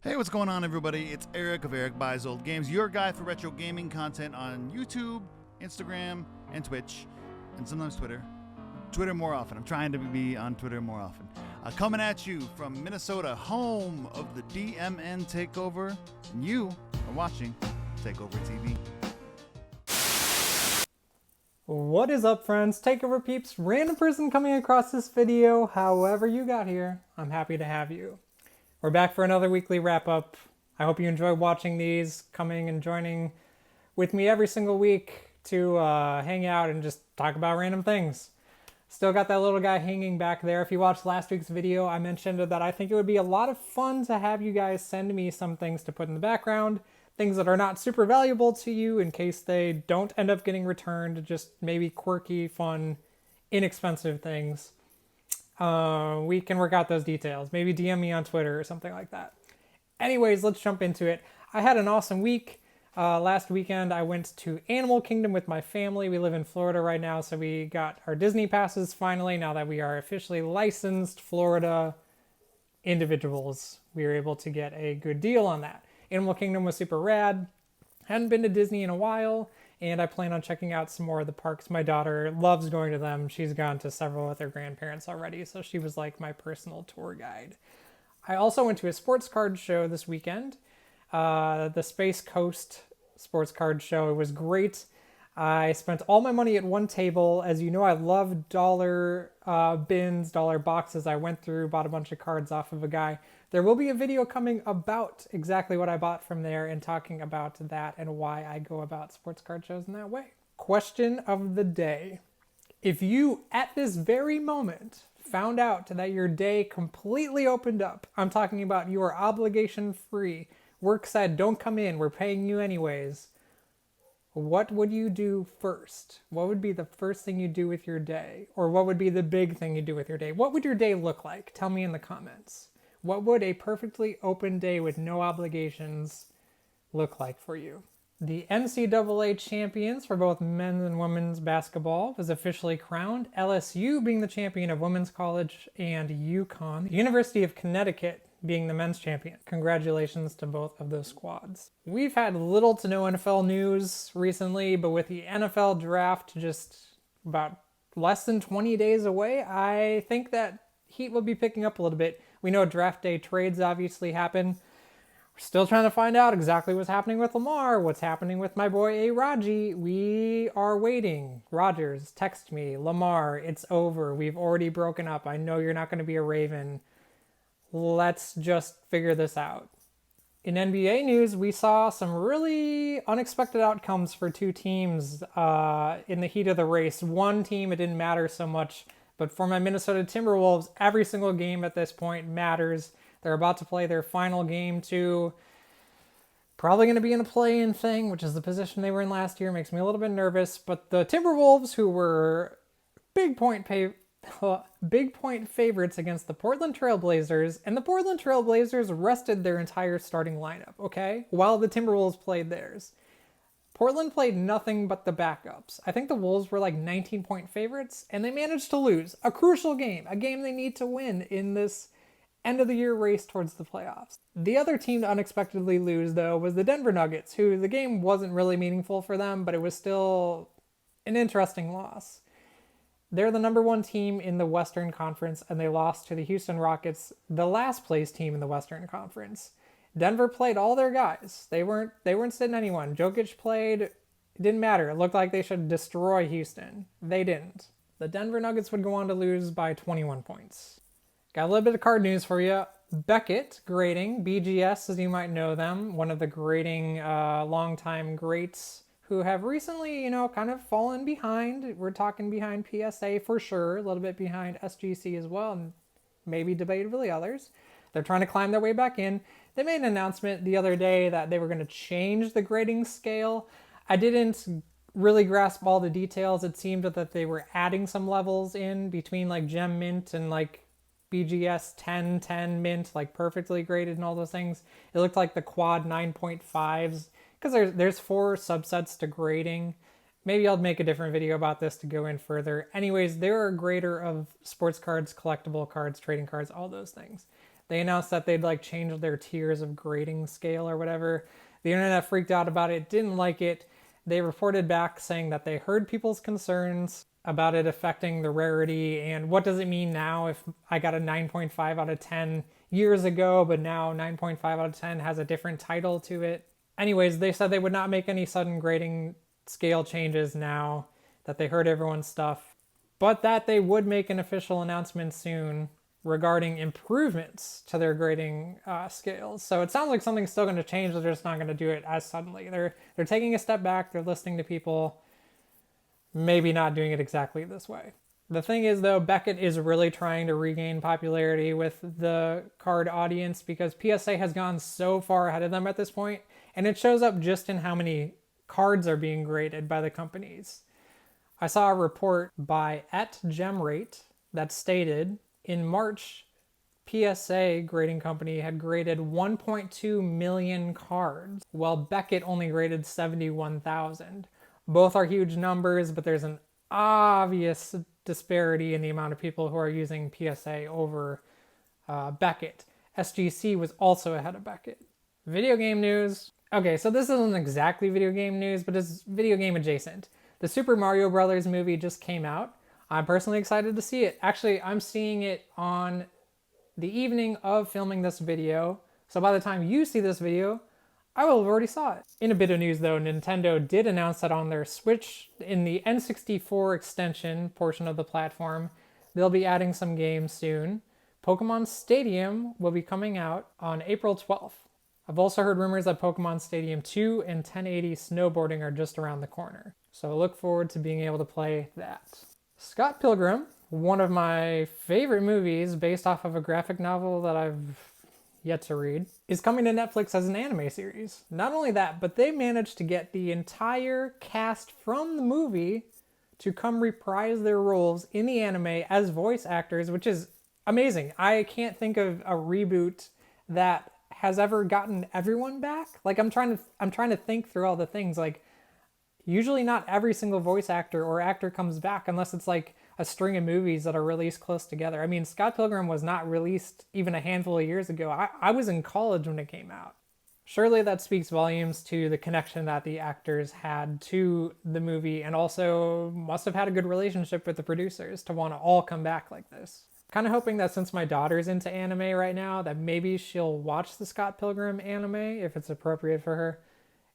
Hey, what's going on, everybody? It's Eric of Eric Buys Old Games, your guy for retro gaming content on YouTube, Instagram, and Twitch, and sometimes Twitter. Twitter more often. I'm trying to be on Twitter more often. Coming at you from Minnesota, home of the DMN Takeover, and you are watching Takeover TV. What is up, friends? Takeover peeps, random person coming across this video. However you got here, I'm happy to have you. We're back for another weekly wrap-up. I hope you enjoy watching these, coming and joining with me every single week to hang out and just talk about random things. Still got that little guy hanging back there. If you watched last week's video, I mentioned that I think it would be a lot of fun to have you guys send me some things to put in the background, things that are not super valuable to you in case they don't end up getting returned, just maybe quirky, fun, inexpensive things. We can work out those details. Maybe DM me on Twitter or something like that. Anyways, let's jump into it. I had an awesome week. Last weekend, I went to Animal Kingdom with my family. We live in Florida right now, so we got our Disney passes finally. Now that we are officially licensed Florida individuals, we were able to get a good deal on that. Animal Kingdom was super rad. Hadn't been to Disney in a while, and I plan on checking out some more of the parks. My daughter loves going to them. She's gone to several with her grandparents already, so she was like my personal tour guide. I also went to a sports card show this weekend, the Space Coast sports card show. It was great. I spent all my money at one table. As you know, I love dollar bins, dollar boxes. I went through, bought a bunch of cards off of a guy. There will be a video coming about exactly what I bought from there and talking about that and why I go about sports card shows in that way. Question of the day. If you, at this very moment, found out that your day completely opened up, I'm talking about you are obligation free, work said don't come in, we're paying you anyways, what would you do first? What would be the first thing you do with your day? Or what would be the big thing you do with your day? What would your day look like? Tell me in the comments. What would a perfectly open day with no obligations look like for you? The NCAA champions for both men's and women's basketball was officially crowned, LSU being the champion of women's college and UConn, the University of Connecticut being the men's champion. Congratulations to both of those squads. We've had little to no NFL news recently, but with the NFL draft just about less than 20 days away, I think that heat will be picking up a little bit. We know draft day trades obviously happen. We're still trying to find out exactly what's happening with Lamar, what's happening with my boy A. Raji. We are waiting. Rogers, text me. Lamar, it's over. We've already broken up. I know you're not going to be a Raven. Let's just figure this out. In NBA news, we saw some really unexpected outcomes for two teams in the heat of the race. One team, it didn't matter so much, but for my Minnesota Timberwolves, every single game at this point matters. They're about to play their final game too. Probably going to be in a play-in thing, which is the position they were in last year. Makes me a little bit nervous. But the Timberwolves, who were big point favorites against the Portland Trailblazers, and the Portland Trailblazers rested their entire starting lineup, okay? While the Timberwolves played theirs. Portland played nothing but the backups. I think the Wolves were like 19-point favorites, and they managed to lose a crucial game, a game they need to win in this end-of-the-year race towards the playoffs. The other team to unexpectedly lose, though, was the Denver Nuggets, who the game wasn't really meaningful for them, but it was still an interesting loss. They're the number one team in the Western Conference, and they lost to the Houston Rockets, the last place team in the Western Conference. Denver played all their guys. They weren't sitting anyone. Jokic played. It didn't matter. It looked like they should destroy Houston. They didn't. The Denver Nuggets would go on to lose by 21 points. Got a little bit of card news for you. Beckett Grading, BGS as you might know them, one of the grading longtime greats who have recently, kind of fallen behind. We're talking behind PSA for sure, a little bit behind SGC as well, and maybe debatably others. They're trying to climb their way back in. They made an announcement the other day that they were going to change the grading scale. I didn't really grasp all the details. It seemed that they were adding some levels in between like Gem Mint and like BGS 10, 10 Mint, like perfectly graded and all those things. It looked like the quad 9.5s because there's 4 subsets to grading. Maybe I'll make a different video about this to go in further. Anyways, they're a grader of sports cards, collectible cards, trading cards, all those things. They announced that they'd like changed their tiers of grading scale or whatever. The internet freaked out about it, didn't like it. They reported back saying that they heard people's concerns about it affecting the rarity and what does it mean now if I got a 9.5 out of 10 years ago, but now 9.5 out of 10 has a different title to it. Anyways, they said they would not make any sudden grading scale changes now that they heard everyone's stuff, but that they would make an official announcement soon regarding improvements to their grading scales. So it sounds like something's still going to change. They're just not going to do it as suddenly. They're taking a step back. They're listening to people. Maybe not doing it exactly this way. The thing is, though, Beckett is really trying to regain popularity with the card audience because PSA has gone so far ahead of them at this point, and it shows up just in how many cards are being graded by the companies. I saw a report by @GemRate that stated in March, PSA grading company had graded 1.2 million cards, while Beckett only graded 71,000. Both are huge numbers, but there's an obvious disparity in the amount of people who are using PSA over Beckett. SGC was also ahead of Beckett. Video game news. Okay, so this isn't exactly video game news, but it's video game adjacent. The Super Mario Brothers movie just came out. I'm personally excited to see it. Actually, I'm seeing it on the evening of filming this video. So by the time you see this video, I will have already saw it. In a bit of news though, Nintendo did announce that on their Switch, in the N64 extension portion of the platform, they'll be adding some games soon. Pokemon Stadium will be coming out on April 12th. I've also heard rumors that Pokemon Stadium 2 and 1080 snowboarding are just around the corner. So I look forward to being able to play that. Scott Pilgrim, one of my favorite movies based off of a graphic novel that I've yet to read, is coming to Netflix as an anime series. Not only that, but they managed to get the entire cast from the movie to come reprise their roles in the anime as voice actors, which is amazing. I can't think of a reboot that has ever gotten everyone back. Like I'm trying to think through all the things. Like usually not every single voice actor or actor comes back unless it's like a string of movies that are released close together. I mean, Scott Pilgrim was not released even a handful of years ago. I was in college when it came out. Surely that speaks volumes to the connection that the actors had to the movie and also must have had a good relationship with the producers to want to all come back like this. Kind of hoping that since my daughter's into anime right now, that maybe she'll watch the Scott Pilgrim anime if it's appropriate for her.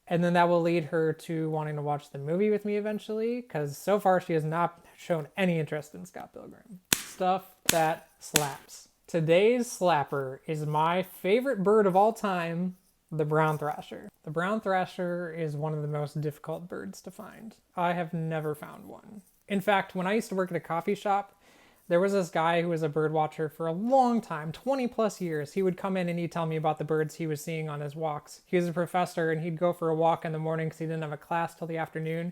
And then that will lead her to wanting to watch the movie with me eventually, because so far she has not shown any interest in Scott Pilgrim. Stuff that slaps. Today's slapper is my favorite bird of all time, the brown thrasher. The brown thrasher is one of the most difficult birds to find. I have never found one. In fact, when I used to work at a coffee shop, there was this guy who was a bird watcher for a long time, 20 plus years. He would come in and he'd tell me about the birds he was seeing on his walks. He was a professor and he'd go for a walk in the morning because he didn't have a class till the afternoon.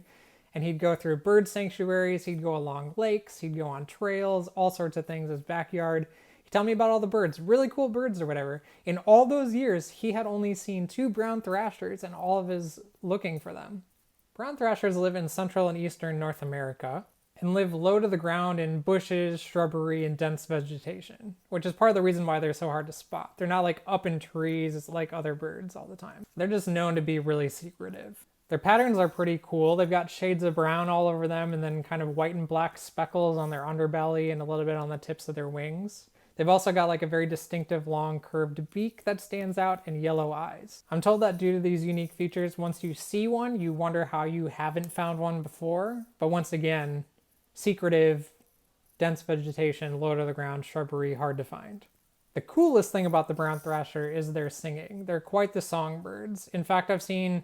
And he'd go through bird sanctuaries, he'd go along lakes, he'd go on trails, all sorts of things, his backyard. He'd tell me about all the birds, really cool birds or whatever. In all those years, he had only seen 2 brown thrashers in all of his looking for them. Brown thrashers live in central and eastern North America and live low to the ground in bushes, shrubbery, and dense vegetation, which is part of the reason why they're so hard to spot. They're not like up in trees like other birds all the time. They're just known to be really secretive. Their patterns are pretty cool. They've got shades of brown all over them and then kind of white and black speckles on their underbelly and a little bit on the tips of their wings. They've also got like a very distinctive long curved beak that stands out and yellow eyes. I'm told that due to these unique features, once you see one, you wonder how you haven't found one before. But once again, secretive, dense vegetation, low to the ground, shrubbery, hard to find. The coolest thing about the brown thrasher is their singing. They're quite the songbirds. In fact, I've seen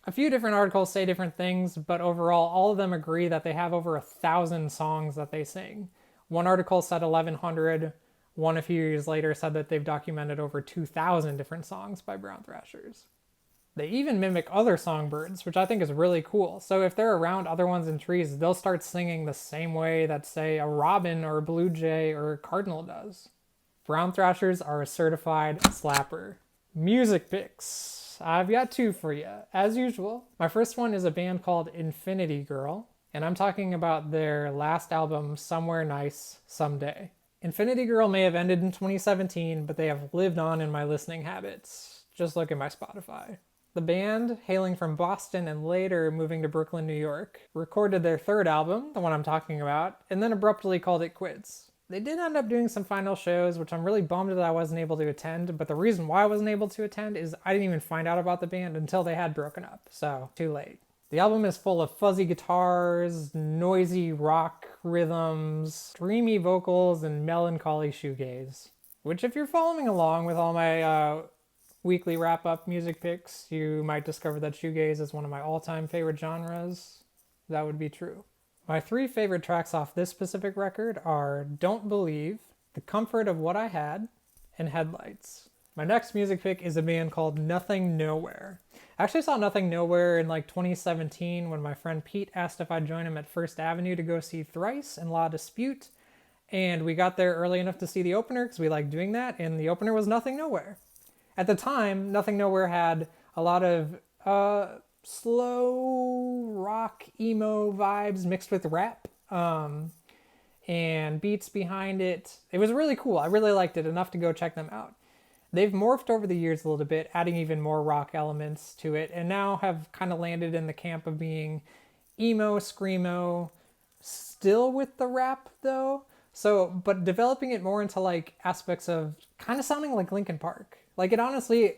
a few different articles say different things, but overall, all of them agree that they have over 1,000 songs that they sing. One article said 1,100. One a few years later said that they've documented over 2,000 different songs by brown thrashers. They even mimic other songbirds, which I think is really cool. So if they're around other ones in trees, they'll start singing the same way that, say, a robin or a blue jay or a cardinal does. Brown thrashers are a certified slapper. Music picks. I've got 2 for you, as usual. My first one is a band called Infinity Girl, and I'm talking about their last album, Somewhere Nice Someday. Infinity Girl may have ended in 2017, but they have lived on in my listening habits. Just look at my Spotify. The band, hailing from Boston and later moving to Brooklyn, New York, recorded their third album, the one I'm talking about, and then abruptly called it quits. They did end up doing some final shows, which I'm really bummed that I wasn't able to attend, but the reason why I wasn't able to attend is I didn't even find out about the band until they had broken up, so too late. The album is full of fuzzy guitars, noisy rock rhythms, dreamy vocals, and melancholy shoegaze. Which, if you're following along with all my weekly wrap-up music picks, you might discover that shoegaze is one of my all-time favorite genres. That would be true. My 3 favorite tracks off this specific record are Don't Believe, The Comfort of What I Had, and Headlights. My next music pick is a band called Nothing Nowhere. I actually saw Nothing Nowhere in like 2017 when my friend Pete asked if I'd join him at First Avenue to go see Thrice and La Dispute. And we got there early enough to see the opener because we like doing that, and the opener was Nothing Nowhere. At the time, Nothing Nowhere had a lot of slow rock emo vibes mixed with rap and beats behind it. It was really cool. I really liked it enough to go check them out. They've morphed over the years a little bit, adding even more rock elements to it, and now have kind of landed in the camp of being emo, screamo, still with the rap though. So, but developing it more into like aspects of kind of sounding like Linkin Park. Like it honestly,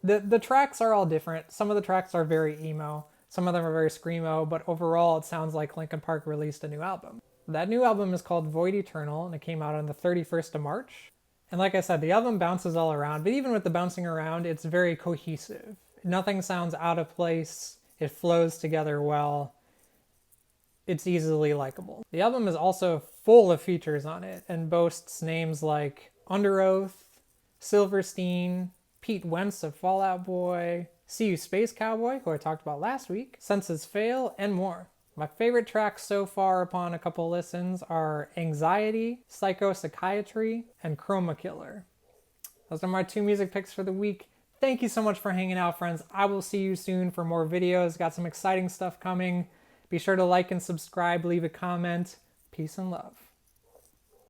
the tracks are all different. Some of the tracks are very emo, some of them are very screamo, but overall it sounds like Linkin Park released a new album. That new album is called Void Eternal, and it came out on the 31st of March. And like I said, the album bounces all around, but even with the bouncing around, it's very cohesive. Nothing sounds out of place. It flows together well. It's easily likable. The album is also full of features on it and boasts names like Under Oath, Silverstein, Pete Wentz of Fall Out Boy, See You Space Cowboy, who I talked about last week, Senses Fail, and more. My favorite tracks so far upon a couple listens are Anxiety, Psychopsychiatry, and Chroma Killer. Those are my 2 music picks for the week. Thank you so much for hanging out, friends. I will see you soon for more videos. Got some exciting stuff coming. Be sure to like and subscribe, leave a comment. Peace and love.